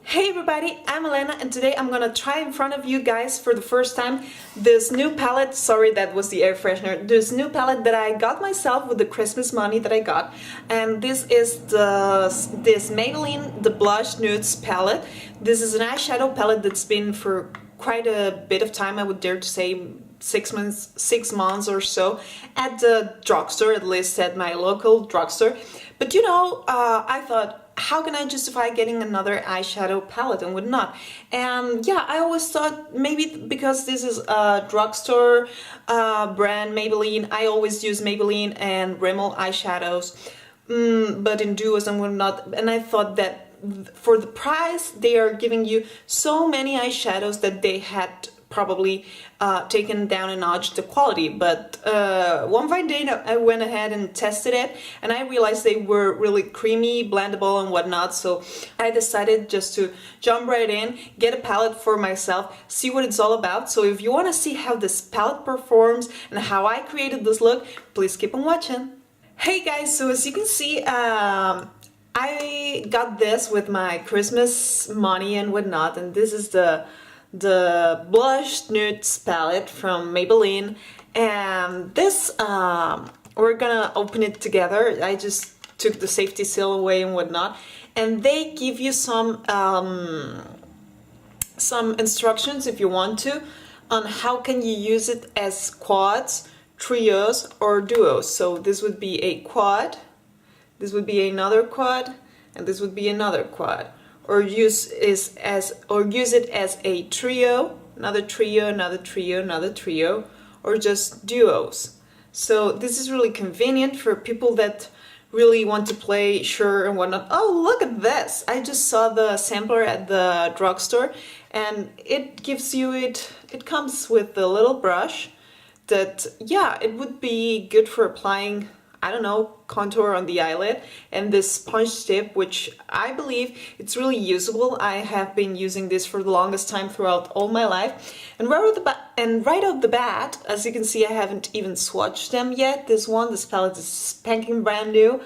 Hey everybody, I'm Elena and today I'm gonna try in front of you guys for the first time this new palette. Sorry, that was the air freshener. This new palette that I got myself with the Christmas money that I got, and this is this Maybelline the Blush Nudes palette. This is an eyeshadow palette that's been for quite a bit of time. I would dare to say 6 months or so at the drugstore, at least at my local drugstore. But you know, I thought, how can I justify getting another eyeshadow palette and whatnot? And yeah, I always thought maybe because this is a drugstore brand, Maybelline, I always use Maybelline and Rimmel eyeshadows, but in duos and whatnot. And I thought that for the price, they are giving you so many eyeshadows that they had probably taken down a notch the quality, but one fine day I went ahead and tested it and I realized they were really creamy, blendable and whatnot, so I decided just to jump right in, get a palette for myself, see what it's all about. So if you want to see how this palette performs and how I created this look, please keep on watching. Hey guys, so as you can see, I got this with my Christmas money and whatnot, and this is the Blush Nudes palette from Maybelline, and this we're gonna open it together. I just took the safety seal away and whatnot, and they give you some instructions if you want to on how can you use it as quads, trios or duos. So this would be a quad, this would be another quad, and this would be another quad. Or use it as a trio, another trio, another trio, another trio, or just duos. So this is really convenient for people that really want to play sure and whatnot. Oh, look at this! I just saw the sampler at the drugstore, and it gives you it comes with a little brush that, yeah, it would be good for applying, I don't know, contour on the eyelid, and this sponge tip, which I believe it's really usable. I have been using this for the longest time throughout all my life, and right out the bat, as you can see, I haven't even swatched them yet. This palette is spanking brand new.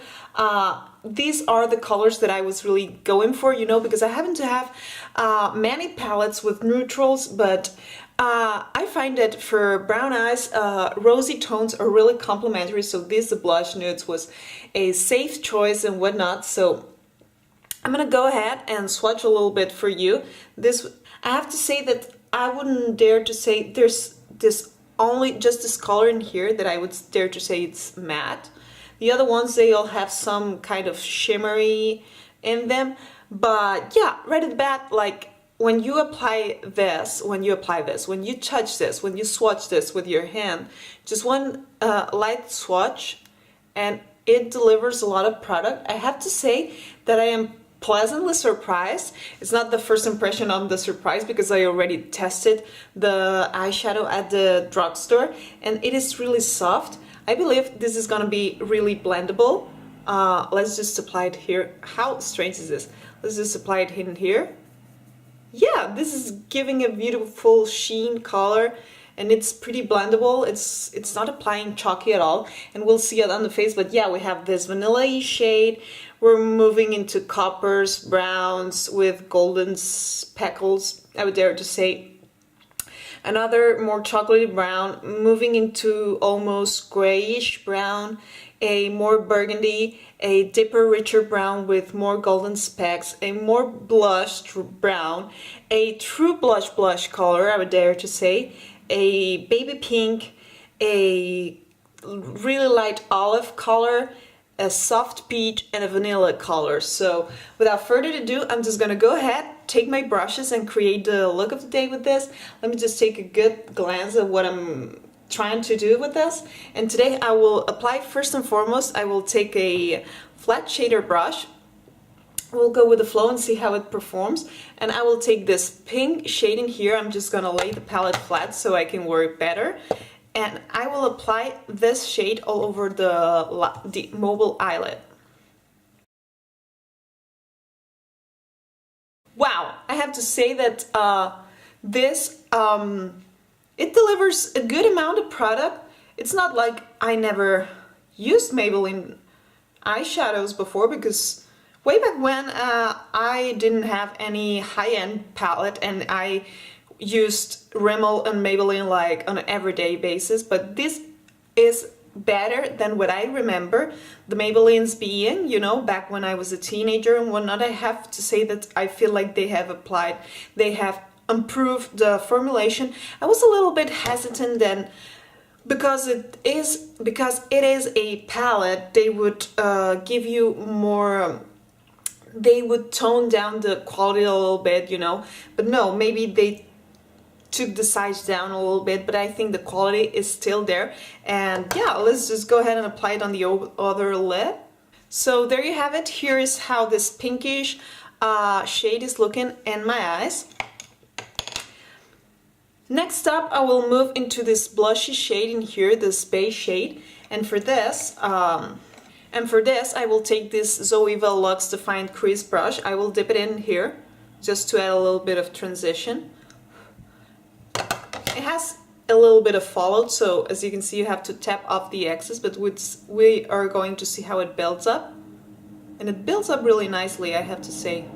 These are the colors that I was really going for, you know, because I happen to have many palettes with neutrals, but I find that for brown eyes, rosy tones are really complementary, so this, the Blush Nudes, was a safe choice and whatnot. So I'm gonna go ahead and swatch a little bit for you. I have to say that I wouldn't dare to say there's just this color in here that I would dare to say it's matte. The other ones, they all have some kind of shimmery in them, but yeah, right at the bat, like, when you apply this, when you touch this, when you swatch this with your hand, just one light swatch, and it delivers a lot of product. I have to say that I am pleasantly surprised. It's not the first impression on the surprise because I already tested the eyeshadow at the drugstore, and it is really soft. I believe this is gonna be really blendable. Let's just apply it here. How strange is this? Let's just apply it in here. Yeah, this is giving a beautiful sheen color, and it's pretty blendable. It's not applying chalky at all, and we'll see it on the face. But yeah, we have this vanilla-y shade. We're moving into coppers, browns with golden speckles, I would dare to say. Another more chocolatey brown, moving into almost grayish brown, a more burgundy, a deeper, richer brown with more golden specks, a more blushed brown, a true blush color, I would dare to say, a baby pink, a really light olive color, a soft peach, and a vanilla color. So without further ado, I'm just gonna go ahead, take my brushes and create the look of the day with this. Let me just take a good glance at what I'm trying to do with this. And today I will apply, first and foremost, I will take a flat shader brush. We'll go with the flow and see how it performs. And I will take this pink shading here. I'm just gonna lay the palette flat so I can work better. And I will apply this shade all over the mobile eyelid. Wow, I have to say that it delivers a good amount of product. It's not like I never used Maybelline eyeshadows before, because Way back when I didn't have any high-end palette and I used Rimmel and Maybelline like on an everyday basis, but this is better than what I remember the Maybellines being, you know, back when I was a teenager and whatnot. I have to say that I feel like they have improved the formulation. I was a little bit hesitant then because it is a palette. They would give you more, they would tone down the quality a little bit, you know, but no, maybe they took the size down a little bit, but I think the quality is still there. And yeah, let's just go ahead and apply it on the other lid. So there you have it. Here is how this pinkish shade is looking in my eyes. Next up, I will move into this blushy shade in here, this beige shade, and for this I will take this Zoeva Luxe Defined Crease brush. I will dip it in here just to add a little bit of transition. It has a little bit of fallout, so as you can see you have to tap off the excess, but we are going to see how it builds up. And it builds up really nicely, I have to say.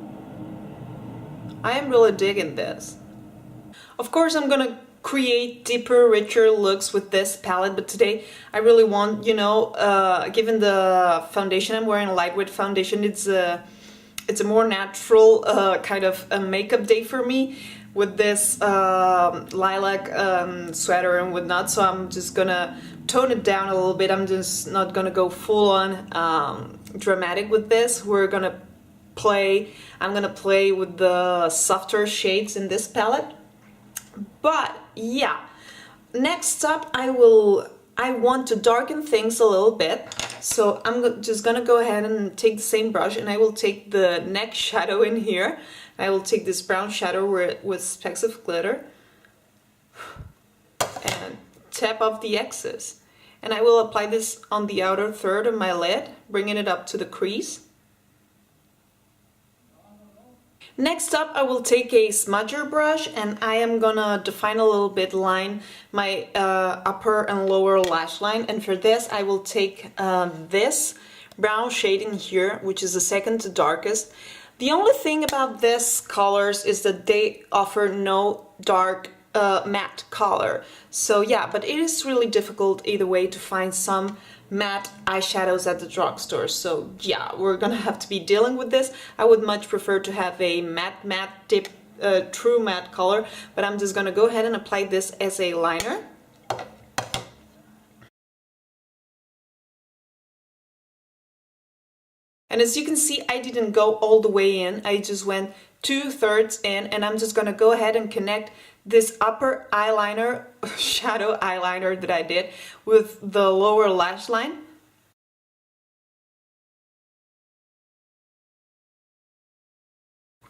I am really digging this. Of course I'm gonna create deeper, richer looks with this palette, but today I really want, you know, given the foundation I'm wearing, a lightweight foundation, it's a more natural kind of a makeup day for me with this lilac sweater and whatnot, so I'm just gonna tone it down a little bit. I'm just not gonna go full on dramatic with this. I'm gonna play with the softer shades in this palette. But yeah, next up I want to darken things a little bit, so I'm just gonna go ahead and take the same brush and I will take the neck shadow in here. I will take this brown shadow with specks of glitter and tap off the excess. And I will apply this on the outer third of my lid, bringing it up to the crease. Next up, I will take a smudger brush and I am gonna define a little bit, line my upper and lower lash line. And for this, I will take this brown shade in here, which is the second to darkest. The only thing about these colors is that they offer no dark matte color. So yeah, but it is really difficult either way to find some matte eyeshadows at the drugstore. So yeah, we're gonna have to be dealing with this. I would much prefer to have a matte tip, true matte color, but I'm just gonna go ahead and apply this as a liner. And as you can see, I didn't go all the way in, I just went 2/3 in, and I'm just gonna go ahead and connect this upper eyeliner, shadow eyeliner that I did with the lower lash line.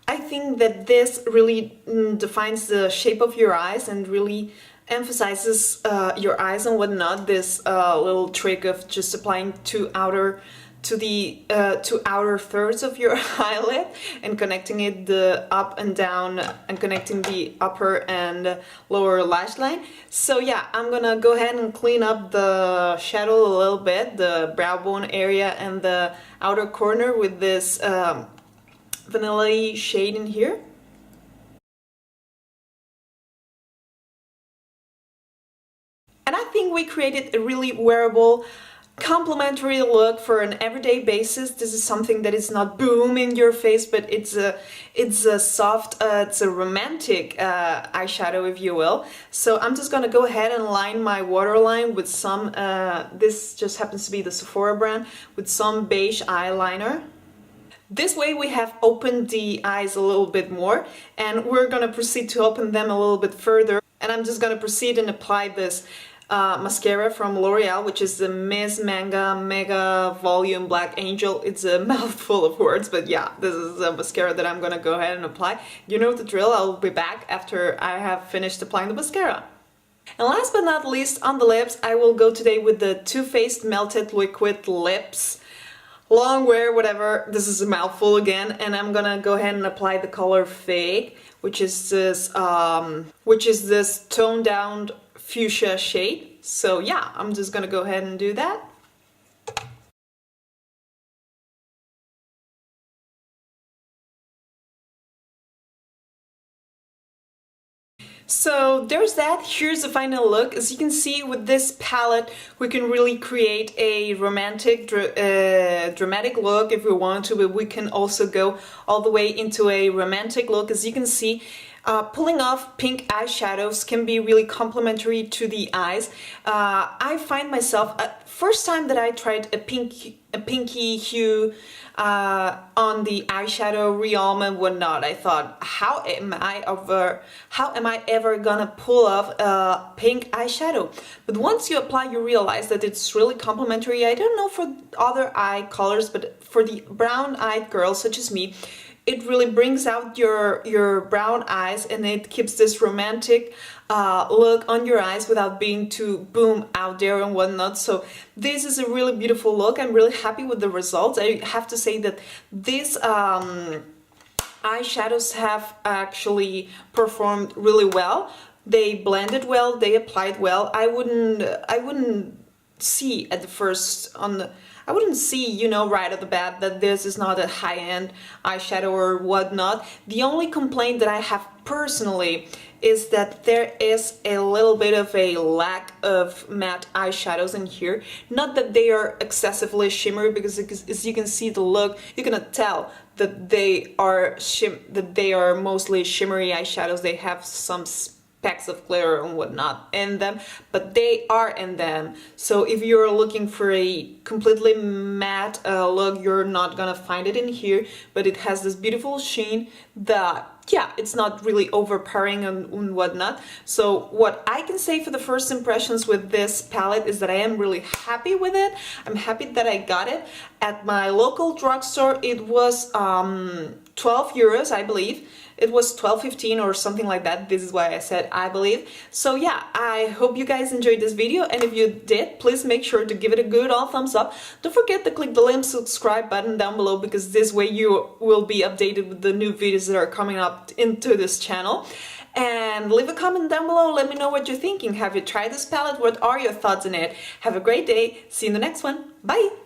I think that this really defines the shape of your eyes and really emphasizes your eyes and whatnot, this little trick of just applying two outer thirds of your eyelid and connecting it the up and down and connecting the upper and lower lash line. So yeah, I'm gonna go ahead and clean up the shadow a little bit, the brow bone area and the outer corner with this vanilla shade in here. And I think we created a really wearable, complementary look for an everyday basis. This is something that is not boom in your face, but it's a soft, it's a romantic eyeshadow, if you will. So I'm just gonna go ahead and line my waterline with some, this just happens to be the Sephora brand, with some beige eyeliner. This way we have opened the eyes a little bit more, and we're gonna proceed to open them a little bit further. And I'm just gonna proceed and apply this mascara from L'Oreal, which is the Miss Manga Mega Volume Black Angel. It's a mouthful of words, but yeah, this is a mascara that I'm gonna go ahead and apply. You know the drill, I'll be back after I have finished applying the mascara. And last but not least, on the lips, I will go today with the Too Faced Melted Liquid Lips. Long wear, whatever, this is a mouthful again, and I'm gonna go ahead and apply the color Fake, which is this toned down fuchsia shade. So yeah, I'm just gonna go ahead and do that. So there's that. Here's the final look. As you can see, with this palette we can really create a romantic dramatic look if we want to, but we can also go all the way into a romantic look. As you can see, pulling off pink eyeshadows can be really complementary to the eyes. I find myself, first time that I tried a pinky hue on the eyeshadow realm and whatnot, I thought, how am I ever gonna pull off a pink eyeshadow? But once you apply, you realize that it's really complementary. I don't know for other eye colors, but for the brown-eyed girls such as me, it really brings out your brown eyes, and it keeps this romantic look on your eyes without being too boom out there and whatnot. So this is a really beautiful look. I'm really happy with the results. I have to say that these eyeshadows have actually performed really well. They blended well, they applied well. I wouldn't see at the first I wouldn't see, you know, right at the bat that this is not a high-end eyeshadow or whatnot. The only complaint that I have personally is that there is a little bit of a lack of matte eyeshadows in here. Not that they are excessively shimmery, because as you can see the look, you cannot tell that they are mostly shimmery eyeshadows. They have some packs of glitter and whatnot in them, but they are in them. So if you're looking for a completely matte look, you're not gonna find it in here, but it has this beautiful sheen that, yeah, it's not really overpowering and whatnot. So what I can say for the first impressions with this palette is that I am really happy with it. I'm happy that I got it. At my local drugstore, it was 12 euros, I believe. It was 12.15 or something like that. This is why I said I believe. So yeah, I hope you guys enjoyed this video, and if you did, please make sure to give it a good old thumbs up. Don't forget to click the little subscribe button down below, because this way you will be updated with the new videos that are coming up into this channel. And leave a comment down below, let me know what you're thinking. Have you tried this palette? What are your thoughts on it? Have a great day. See you in the next one. Bye!